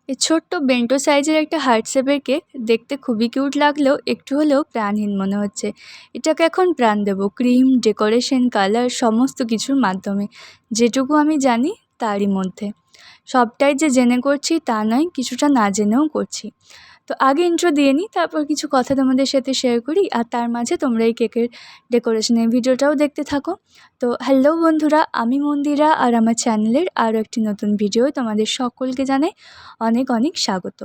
এই ছোট্ট বেন্টো সাইজের একটা হার্ট শেপের কেক দেখতে খুবই কিউট লাগলেও একটু হলেও প্রাণহীন মনে হচ্ছে। এটাকে এখন প্রাণ দেব ক্রিম, ডেকোরেশন, কালার সমস্ত কিছুর মাধ্যমে। যেটুকু আমি জানি তারই মধ্যে। সবটাই যে জেনে করছি তা নয়, কিছুটা না জেনেও করছি। তো আগে ইন্ট্রো দিয়ে নিই, তারপর কিছু কথা তোমাদের সাথে শেয়ার করি, আর তার মাঝে তোমরা এই কেকের ডেকোরেশনের ভিডিওটাও দেখতে থাকো। তো হ্যালো বন্ধুরা, আমি মন্দিরা, আর আমার চ্যানেলের আরও একটি নতুন ভিডিও তোমাদের সকলকে জানাই অনেক অনেক স্বাগত।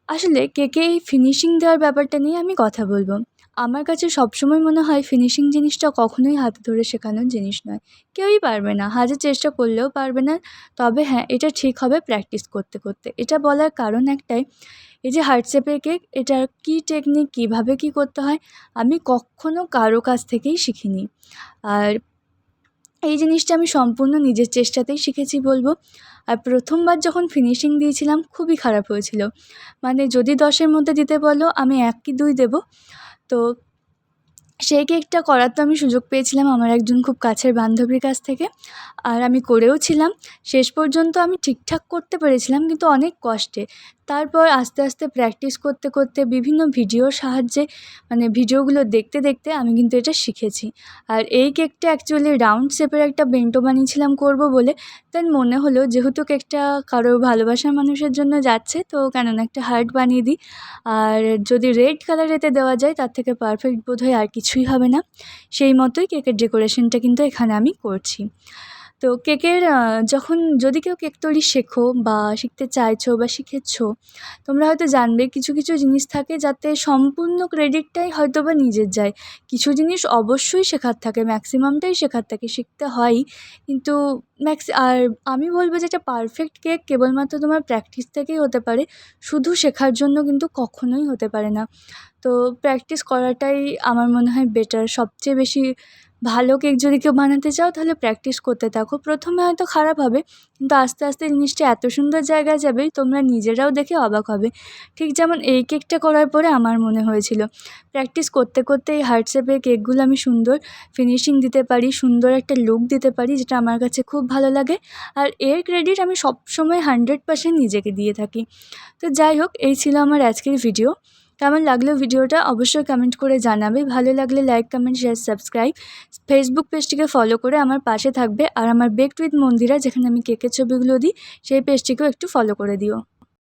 আসলে কেকে এই ফিনিশিং দেওয়ার ব্যাপারটা নিয়ে আমি কথা বলবো। আমার কাছে সবসময় মনে হয় ফিনিশিং জিনিসটা কখনোই হাতে ধরে শেখানোর জিনিস নয়। কেউই পারবে না, হাজার চেষ্টা করলেও পারবে না। তবে হ্যাঁ, এটা ঠিক হবে প্র্যাকটিস করতে করতে। এটা বলার কারণ একটাই, এই যে হার্ট শেপের কেক, এটার কী টেকনিক, কীভাবে কী করতে হয়, আমি কখনও কারো কাছ থেকেই শিখিনি। আর এই জিনিসটা আমি সম্পূর্ণ নিজের চেষ্টাতেই শিখেছি বলবো। আর প্রথমবার যখন ফিনিশিং দিয়েছিলাম খুবই খারাপ হয়েছিল। মানে যদি 10-এর মধ্যে দিতে বলো আমি 1 কি 2 দেবো। তো সেই কেকটা করার তো আমি সুযোগ পেয়েছিলাম আমার একজন খুব কাছের বান্ধবীর কাছ থেকে, আর আমি করেও ছিলাম। শেষ পর্যন্ত আমি ঠিকঠাক করতে পেরেছিলাম, কিন্তু অনেক কষ্টে। তারপর আস্তে আস্তে প্র্যাকটিস করতে করতে বিভিন্ন ভিডিওর সাহায্যে, মানে ভিডিওগুলো দেখতে দেখতে আমি কিন্তু এটা শিখেছি। আর এই কেকটা অ্যাকচুয়ালি রাউন্ড শেপের একটা বেন্টো বানিয়েছিলাম করব বলে। দেন মনে হলো যেহেতু কেকটা কারো ভালোবাসার মানুষের জন্য যাচ্ছে, তো কেননা একটা হার্ট বানিয়ে দিই। আর যদি রেড কালার এতে দেওয়া যায় তার থেকে পারফেক্ট বোধহয় আর কিছুই হবে না। সেই মতোই কেকের ডেকোরেশনটা কিন্তু এখানে আমি করছি। তো কেকের যদি কেউ কেক তৈরি শেখো বা শিখতে চাইছো বা শিখেছো, তোমরা হয়তো জানবে কিছু কিছু জিনিস থাকে যাতে সম্পূর্ণ ক্রেডিটটাই হয়তো বা নিজের যায়। কিছু জিনিস অবশ্যই শেখার থাকে, ম্যাক্সিমামটাই শেখার থাকে, শিখতে হয়ই। কিন্তু আর আমি বলবো যে একটা পারফেক্ট কেক কেবলমাত্র তোমার প্র্যাকটিস থেকেই হতে পারে, শুধু শেখার জন্য কিন্তু কখনোই হতে পারে না। তো প্র্যাকটিস করাটাই আমার মনে হয় বেটার। সবচেয়ে বেশি ভালো কেক যদি কেউ বানাতে চাও তাহলে প্র্যাকটিস করতে থাকো। প্রথমে হয়তো খারাপ হবে, কিন্তু আস্তে আস্তে জিনিসটা এত সুন্দর জায়গায় যাবে তোমরা নিজেরাও দেখে অবাক হবে। ঠিক যেমন এই কেকটা করার পরে আমার মনে হয়েছিল, প্র্যাকটিস করতে করতে এই হার্ট শেপের কেকগুলো আমি সুন্দর ফিনিশিং দিতে পারি, সুন্দর একটা লুক দিতে পারি, যেটা আমার কাছে খুব ভালো লাগে। আর এর ক্রেডিট আমি সবসময় 100% নিজেকে দিয়ে থাকি। তো যাই হোক, এই ছিল আমার আজকের ভিডিও। কেমন লাগলো ভিডিওটা অবশ্যই কমেন্ট করে জানাবে। ভালো লাগলে like, comment, share, subscribe. Facebook পেজটিকে ফলো করে আমার পাশে থাকবে। আর আমার বেকড উইথ মন্দিরা, যেখানে আমি কেকের ছবিগুলো দিই, সেই পেজটিকেও একটু ফলো করে দিও।